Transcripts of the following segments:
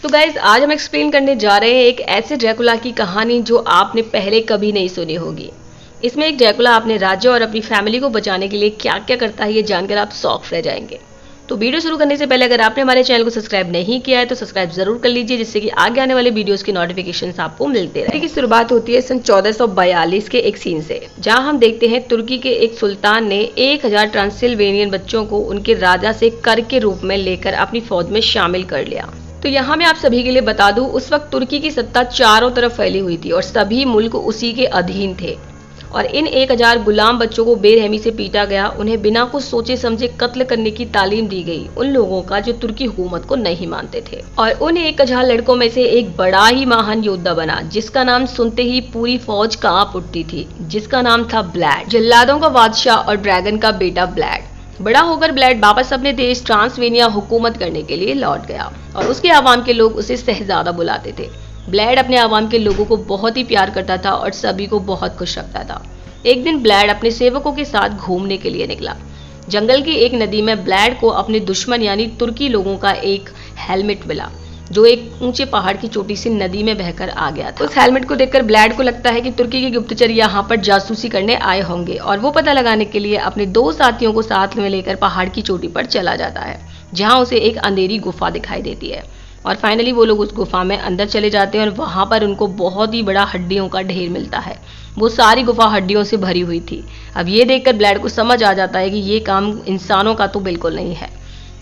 तो गाइज आज हम एक्सप्लेन करने जा रहे हैं एक ऐसे ड्रैकुला की कहानी जो आपने पहले कभी नहीं सुनी होगी। इसमें एक ड्रैकुला अपने राज्य और अपनी फैमिली को बचाने के लिए क्या क्या करता है ये जानकर आप शॉक रह जाएंगे। तो वीडियो शुरू करने से पहले अगर आपने हमारे चैनल को सब्सक्राइब नहीं किया है तो सब्सक्राइब जरूर कर लीजिए, जिससे कि आगे आने वाले वीडियोस की नोटिफिकेशंस आपको मिलते रहे। की शुरुआत होती है सन 1442 के एक सीन से, जहां हम देखते हैं तुर्की के एक सुल्तान ने 1000 ट्रांसिल्वेनियन बच्चों को उनके राजा से कर के रूप में लेकर अपनी फौज में शामिल कर लिया। तो यहाँ मैं आप सभी के लिए बता दूं, उस वक्त तुर्की की सत्ता चारों तरफ फैली हुई थी और सभी मुल्क उसी के अधीन थे। और इन 1000 गुलाम बच्चों को बेरहमी से पीटा गया, उन्हें बिना कुछ सोचे समझे कत्ल करने की तालीम दी गई उन लोगों का जो तुर्की हुकूमत को नहीं मानते थे। और उन 1000 लड़कों में से एक बड़ा ही महान योद्धा बना, जिसका नाम सुनते ही पूरी फौज कांप उठती थी, जिसका नाम था ब्लैड, जल्लादों का बादशाह और ड्रैगन का बेटा ब्लैड। बड़ा होकर ब्लैड वापस अपने देश ट्रांसवेनिया हुकूमत करने के लिए लौट गया और उसके आवाम के लोग उसे शहजादा बुलाते थे। ब्लैड अपने आवाम के लोगों को बहुत ही प्यार करता था और सभी को बहुत खुश रखता था। एक दिन ब्लैड अपने सेवकों के साथ घूमने के लिए निकला। जंगल की एक नदी में ब्लैड को अपने दुश्मन यानी तुर्की लोगों का एक हेलमेट मिला, जो एक ऊंचे पहाड़ की छोटी सी नदी में बहकर आ गया था। उस हेलमेट को देखकर ब्लैड को लगता है कि तुर्की के गुप्तचर यहाँ पर जासूसी करने आए होंगे और वो पता लगाने के लिए अपने 2 साथियों को साथ में लेकर पहाड़ की चोटी पर चला जाता है, जहाँ उसे एक अंधेरी गुफा दिखाई देती है। और फाइनली वो लोग उस गुफा में अंदर चले जाते हैं और वहां पर उनको बहुत ही बड़ा हड्डियों का ढेर मिलता है। वो सारी गुफा हड्डियों से भरी हुई थी। अब ये देखकर ब्लैड को समझ आ जाता है कि ये काम इंसानों का तो बिल्कुल नहीं है।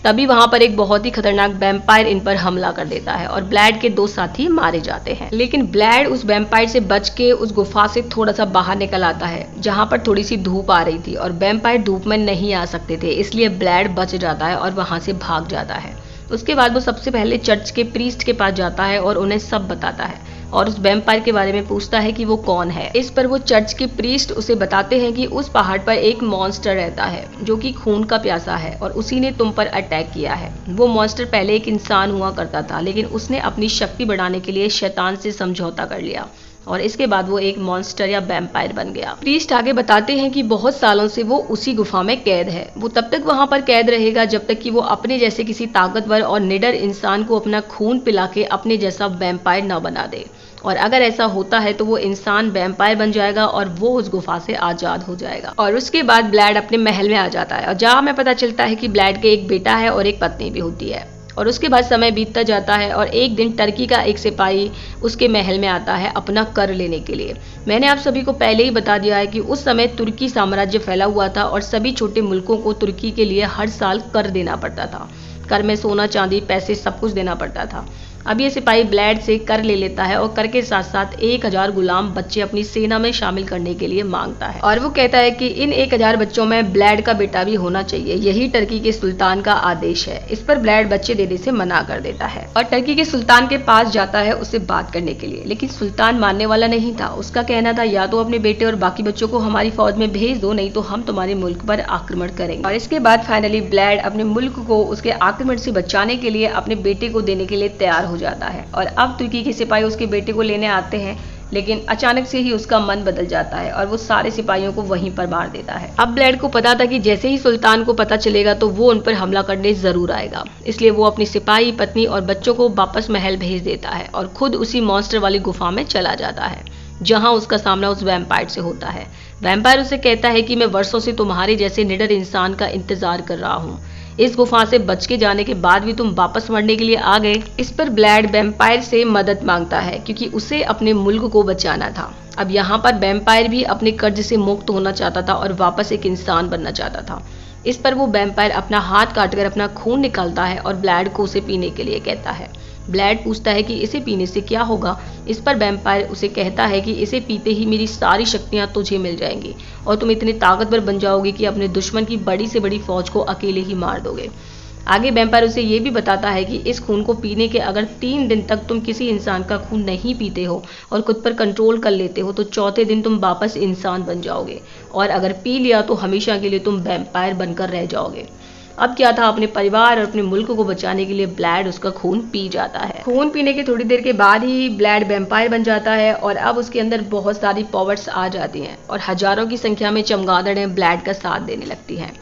तभी वहां पर एक बहुत ही खतरनाक वैम्पायर इन पर हमला कर देता है और ब्लैड के 2 साथी मारे जाते हैं। लेकिन ब्लैड उस वैम्पायर से बच के उस गुफा से थोड़ा सा बाहर निकल आता है, जहां पर थोड़ी सी धूप आ रही थी और वैम्पायर धूप में नहीं आ सकते थे, इसलिए ब्लैड बच जाता है और वहां से भाग जाता है। उसके बाद वो सबसे पहले चर्च के प्रीस्ट के पास जाता है और उन्हें सब बताता है और उस वैम्पायर के बारे में पूछता है कि वो कौन है। इस पर वो चर्च के प्रीस्ट उसे बताते हैं कि उस पहाड़ पर एक मॉन्स्टर रहता है जो कि खून का प्यासा है और उसी ने तुम पर अटैक किया है। वो मॉन्स्टर पहले एक इंसान हुआ करता था, लेकिन उसने अपनी शक्ति बढ़ाने के लिए शैतान से समझौता कर लिया और इसके बाद वो एक मॉन्स्टर या वैम्पायर बन गया। प्रीस्ट आगे बताते हैं कि बहुत सालों से वो उसी गुफा में कैद है। वो तब तक वहां पर कैद रहेगा जब तक कि वो अपने जैसे किसी ताकतवर और निडर इंसान को अपना खून पिला के अपने जैसा वैम्पायर न बना दे। और अगर ऐसा होता है तो वो इंसान वैम्पायर बन जाएगा और वो उस गुफा से आजाद हो जाएगा। और उसके बाद ब्लैड अपने महल में आ जाता है और जहाँ हमें पता चलता है कि ब्लैड के एक बेटा है और एक पत्नी भी होती है। और उसके बाद समय बीतता जाता है और एक दिन टर्की का एक सिपाही उसके महल में आता है अपना कर लेने के लिए। मैंने आप सभी को पहले ही बता दिया है कि उस समय तुर्की साम्राज्य फैला हुआ था और सभी छोटे मुल्कों को तुर्की के लिए हर साल कर देना पड़ता था। कर में सोना चांदी पैसे सब कुछ देना पड़ता था। अब ये सिपाही ब्लैड से कर ले लेता है और कर के साथ साथ 1000 गुलाम बच्चे अपनी सेना में शामिल करने के लिए मांगता है और वो कहता है कि इन 1000 बच्चों में ब्लैड का बेटा भी होना चाहिए, यही टर्की के सुल्तान का आदेश है। इस पर ब्लैड बच्चे देने से मना कर देता है और टर्की के सुल्तान के पास जाता है उससे बात करने के लिए, लेकिन सुल्तान मानने वाला नहीं था। उसका कहना था या तो अपने बेटे और बाकी बच्चों को हमारी फौज में भेज दो, नहीं तो हम तुम्हारे मुल्क पर आक्रमण करेंगे। और इसके बाद फाइनली ब्लैड अपने मुल्क को उसके आक्रमण से बचाने के लिए अपने बेटे को देने के लिए तैयार हो जाता है। और अब तुर्की के सिपाही उसके बेटे को लेने आते हैं, लेकिन अचानक से ही उसका मन बदल जाता है और वो सारे सिपाहियों को वहीं पर मार देता है। अब ब्लैड को पता था कि जैसे ही सुल्तान को पता चलेगा तो वो उन पर हमला करने जरूर आएगा, इसलिए वो अपनी सिपाही पत्नी और बच्चों को वापस महल भेज देता है और खुद उसी मॉन्स्टर वाली गुफा में चला जाता है, जहां उसका सामना उस वैम्पायर से होता है। वैम्पायर उसे कहता है कि मैं वर्षों से तुम्हारे जैसे निडर इंसान का इंतजार कर रहा हूँ, इस गुफा से बच के जाने के बाद भी तुम वापस मरने के लिए आ गए। इस पर ब्लैड वैम्पायर से मदद मांगता है क्योंकि उसे अपने मुल्क को बचाना था। अब यहाँ पर वैम्पायर भी अपने कर्ज से मुक्त होना चाहता था और वापस एक इंसान बनना चाहता था। इस पर वो वैम्पायर अपना हाथ काटकर अपना खून निकालता है और ब्लैड को उसे पीने के लिए कहता है। ब्लैड पूछता है कि इसे पीने से क्या होगा। इस पर वैम्पायर उसे कहता है कि इसे पीते ही मेरी सारी शक्तियां तुझे मिल जाएंगी और तुम इतने ताकतवर बन जाओगे कि अपने दुश्मन की बड़ी से बड़ी फौज को अकेले ही मार दोगे। आगे वैम्पायर उसे ये भी बताता है कि इस खून को पीने के अगर 3 दिन तक तुम किसी इंसान का खून नहीं पीते हो और खुद पर कंट्रोल कर लेते हो तो चौथे दिन तुम वापस इंसान बन जाओगे और अगर पी लिया तो हमेशा के लिए तुम वैम्पायर बनकर रह जाओगे। अब क्या था, अपने परिवार और अपने मुल्क को बचाने के लिए ब्लैड उसका खून पी जाता है। खून पीने के थोड़ी देर के बाद ही ब्लैड वैम्पायर बन जाता है और अब उसके अंदर बहुत सारी पावर्स आ जाती हैं और हजारों की संख्या में चमगादड़ें ब्लैड का साथ देने लगती हैं।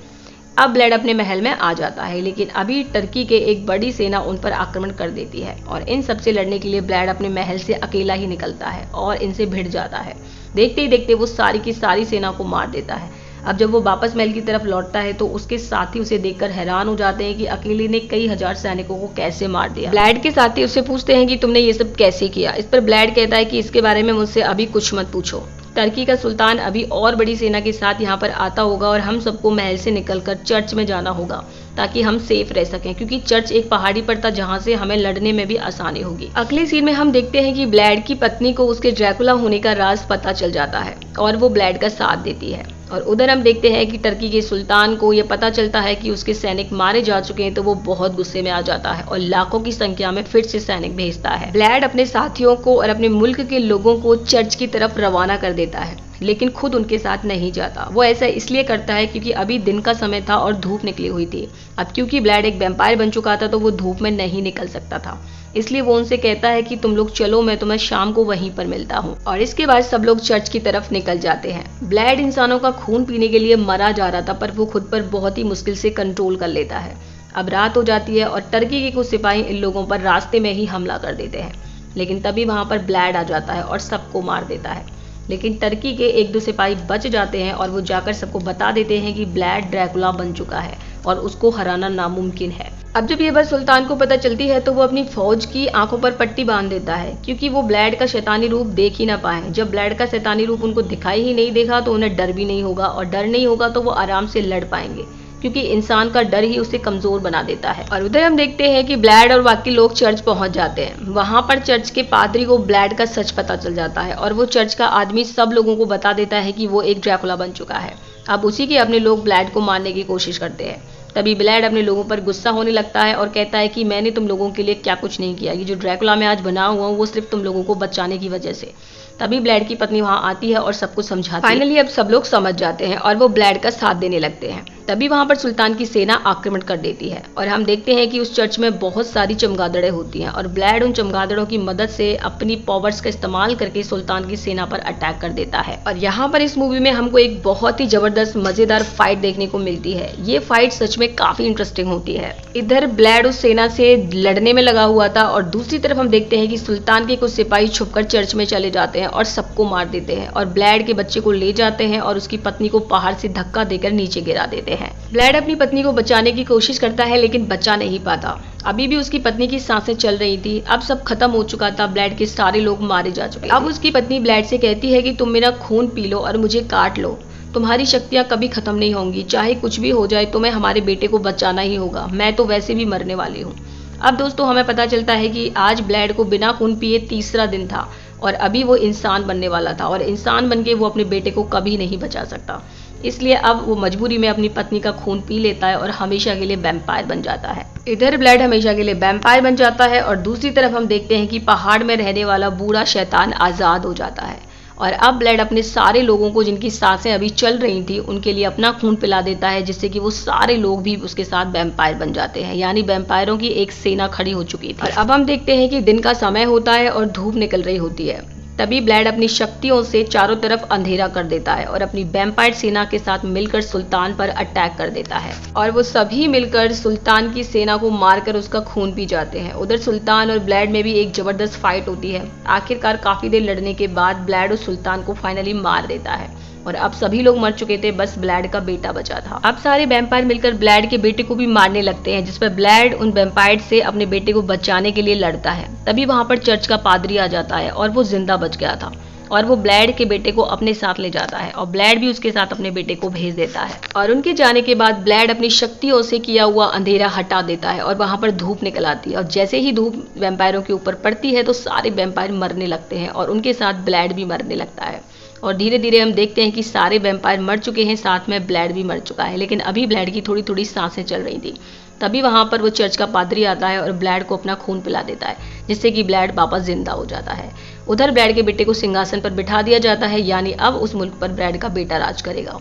अब ब्लैड अपने महल में आ जाता है, लेकिन अभी टर्की के एक बड़ी सेना उन पर आक्रमण कर देती है और इन सबसे लड़ने के लिए ब्लैड अपने महल से अकेला ही निकलता है और इनसे भिड़ जाता है। देखते ही देखते वो सारी की सारी सेना को मार देता है। अब जब वो वापस महल की तरफ लौटता है तो उसके साथी उसे देखकर हैरान हो जाते हैं कि अकेले ने कई हजार सैनिकों को कैसे मार दिया। ब्लैड के साथी उससे पूछते हैं कि तुमने ये सब कैसे किया। इस पर ब्लैड कहता है कि इसके बारे में मुझसे अभी कुछ मत पूछो। टर्की का सुल्तान अभी और बड़ी सेना के साथ यहाँ पर आता होगा और हम सबको महल से निकलकर चर्च में जाना होगा ताकि हम सेफ रह सकें, क्योंकि चर्च एक पहाड़ी पर था जहाँ से हमें लड़ने में भी आसानी होगी। अगले सीन में हम देखते हैं कि ब्लैड की पत्नी को उसके ड्रैकुला होने का राज पता चल जाता है और वो ब्लैड का साथ देती है। और उधर हम देखते हैं कि टर्की के सुल्तान को यह पता चलता है कि उसके सैनिक मारे जा चुके हैं, तो वो बहुत गुस्से में आ जाता है और लाखों की संख्या में फिर से सैनिक भेजता है। ब्लैड अपने साथियों को और अपने मुल्क के लोगों को चर्च की तरफ रवाना कर देता है, लेकिन खुद उनके साथ नहीं जाता। वो ऐसा इसलिए करता है क्योंकि अभी दिन का समय था और धूप निकली हुई थी। अब क्योंकि ब्लैड एक वैम्पायर बन चुका था तो वो धूप में नहीं निकल सकता था, इसलिए वो उनसे कहता है कि तुम लोग चलो, मैं तुम्हें शाम को वहीं पर मिलता हूँ। और इसके बाद सब लोग चर्च की तरफ निकल जाते हैं। ब्लैड इंसानों का खून पीने के लिए मरा जा रहा था, पर वो खुद पर बहुत ही मुश्किल से कंट्रोल कर लेता है। अब रात हो जाती है और टर्की के कुछ सिपाही इन लोगों पर रास्ते में ही हमला कर देते हैं, लेकिन तभी वहां पर ब्लैड आ जाता है और सबको मार देता है। लेकिन टर्की के एक दो सिपाही बच जाते हैं और वो जाकर सबको बता देते हैं कि ब्लैड ड्रैकुला बन चुका है और उसको हराना नामुमकिन है। अब जब ये बात सुल्तान को पता चलती है तो वो अपनी फौज की आंखों पर पट्टी बांध देता है, क्योंकि वो ब्लैड का शैतानी रूप देख ही ना पाए। जब ब्लैड का शैतानी रूप उनको दिखाई ही नहीं देगा तो उन्हें डर भी नहीं होगा, और डर नहीं होगा तो वो आराम से लड़ पाएंगे, क्योंकि इंसान का डर ही उसे कमजोर बना देता है। और उधर हम देखते हैं कि ब्लैड और बाकी लोग चर्च पहुंच जाते हैं। वहां पर चर्च के पादरी को ब्लैड का सच पता चल जाता है और वो चर्च का आदमी सब लोगों को बता देता है कि वो एक ड्रैकुला बन चुका है। अब उसी के अपने लोग ब्लैड को मारने की कोशिश करते हैं। तभी ब्लैड अपने लोगों पर गुस्सा होने लगता है और कहता है कि मैंने तुम लोगों के लिए क्या कुछ नहीं किया, ये जो ड्रैकुला मैं आज बना हुआ हूँ वो सिर्फ तुम लोगों को बचाने की वजह से। तभी ब्लैड की पत्नी वहां आती है और सबको समझाती है। फाइनली अब सब लोग समझ जाते हैं और वो ब्लैड का साथ देने लगते हैं। तभी वहां पर सुल्तान की सेना आक्रमण कर देती है और हम देखते हैं कि उस चर्च में बहुत सारी चमगादड़ें होती हैं और ब्लैड उन चमगादड़ों की मदद से अपनी पावर्स का इस्तेमाल करके सुल्तान की सेना पर अटैक कर देता है। और यहाँ पर इस मूवी में हमको एक बहुत ही जबरदस्त मजेदार फाइट देखने को मिलती है। ये फाइट सच में काफी इंटरेस्टिंग होती है। इधर ब्लैड उस सेना से लड़ने में लगा हुआ था और दूसरी तरफ हम देखते हैं कि सुल्तान के कुछ सिपाही छुपकर चर्च में चले जाते हैं और सबको मार देते हैं और ब्लैड के बच्चे को ले जाते हैं और उसकी पत्नी को पहाड़ से धक्का देकर नीचे गिरा देते हैं। ब्लैड अपनी पत्नी को बचाने की कोशिश करता है लेकिन बचा नहीं पाता। अभी भी उसकी पत्नी की सांसें चल रही थी। अब सब खत्म हो चुका था, ब्लैड के सारे लोग मारे जा चुके। अब उसकी पत्नी ब्लैड से कहती है कि तुम मेरा खून पी लो और मुझे काट लो, तुम्हारी शक्तियां कभी खत्म नहीं होंगी, चाहे कुछ भी हो जाए तुम्हें हमारे बेटे को बचाना ही होगा, मैं तो वैसे भी मरने वाली हूँ। अब दोस्तों हमें पता चलता है कि आज ब्लैड को बिना खून पिए तीसरा दिन था और अभी वो इंसान बनने वाला था और इंसान बनके वो अपने बेटे को कभी नहीं बचा सकता। इसलिए अब वो मजबूरी में अपनी पत्नी का खून पी लेता है और हमेशा के लिए वैम्पायर बन जाता है। इधर ब्लैड हमेशा के लिए वैम्पायर बन जाता है और दूसरी तरफ हम देखते हैं कि पहाड़ में रहने वाला बूढ़ा शैतान आजाद हो जाता है और अब ब्लैड अपने सारे लोगों को जिनकी सांसें अभी चल रही थी उनके लिए अपना खून पिला देता है, जिससे कि वो सारे लोग भी उसके साथ वैम्पायर बन जाते हैं। यानी वैम्पायरों की एक सेना खड़ी हो चुकी थी। और अब हम देखते हैं कि दिन का समय होता है और धूप निकल रही होती है। तभी ब्लैड अपनी शक्तियों से चारों तरफ अंधेरा कर देता है और अपनी वैम्पायर सेना के साथ मिलकर सुल्तान पर अटैक कर देता है और वो सभी मिलकर सुल्तान की सेना को मारकर उसका खून पी जाते हैं। उधर सुल्तान और ब्लैड में भी एक जबरदस्त फाइट होती है। आखिरकार काफी देर लड़ने के बाद ब्लैड उस सुल्तान को फाइनली मार देता है और अब सभी लोग मर चुके थे, बस ब्लैड का बेटा बचा था। अब सारे वैम्पायर मिलकर ब्लैड के बेटे को भी मारने लगते हैं, जिस पर ब्लैड उन वैम्पायर से अपने बेटे को बचाने के लिए लड़ता है। तभी वहां पर चर्च का पादरी आ जाता है और वो जिंदा बच गया था और वो ब्लैड के बेटे को अपने साथ ले जाता है और ब्लैड भी उसके साथ अपने बेटे को भेज देता है। और उनके जाने के बाद ब्लैड अपनी शक्तियों से किया हुआ अंधेरा हटा देता है और वहां पर धूप निकल आती है और जैसे ही धूप वैम्पायरों के ऊपर पड़ती है तो सारे वैम्पायर मरने लगते हैं और उनके साथ ब्लैड भी मरने लगता है। और धीरे धीरे हम देखते हैं कि सारे वैम्पायर मर चुके हैं, साथ में ब्लैड भी मर चुका है, लेकिन अभी ब्लैड की थोड़ी थोड़ी सांसें चल रही थी। तभी वहां पर वो चर्च का पादरी आता है और ब्लैड को अपना खून पिला देता है, जिससे कि ब्लैड वापस जिंदा हो जाता है। उधर ब्लैड के बेटे को सिंहासन पर बिठा दिया जाता है, यानी अब उस मुल्क पर ब्लैड का बेटा राज करेगा।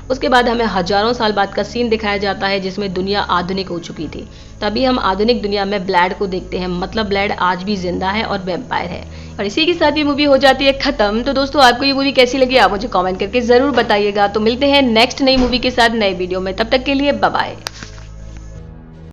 उसके बाद हमें हजारों साल बाद का सीन दिखाया जाता है जिसमें दुनिया आधुनिक हो चुकी थी। तभी हम आधुनिक दुनिया में ब्लैड को देखते हैं, मतलब ब्लैड आज भी जिंदा है और वैम्पायर है। और इसी के साथ ये मूवी हो जाती है खत्म। तो दोस्तों आपको ये मूवी कैसी लगी आप मुझे कमेंट करके जरूर बताइएगा। तो मिलते हैं नेक्स्ट नई मूवी के साथ नए वीडियो में, तब तक के लिए बाय बाय।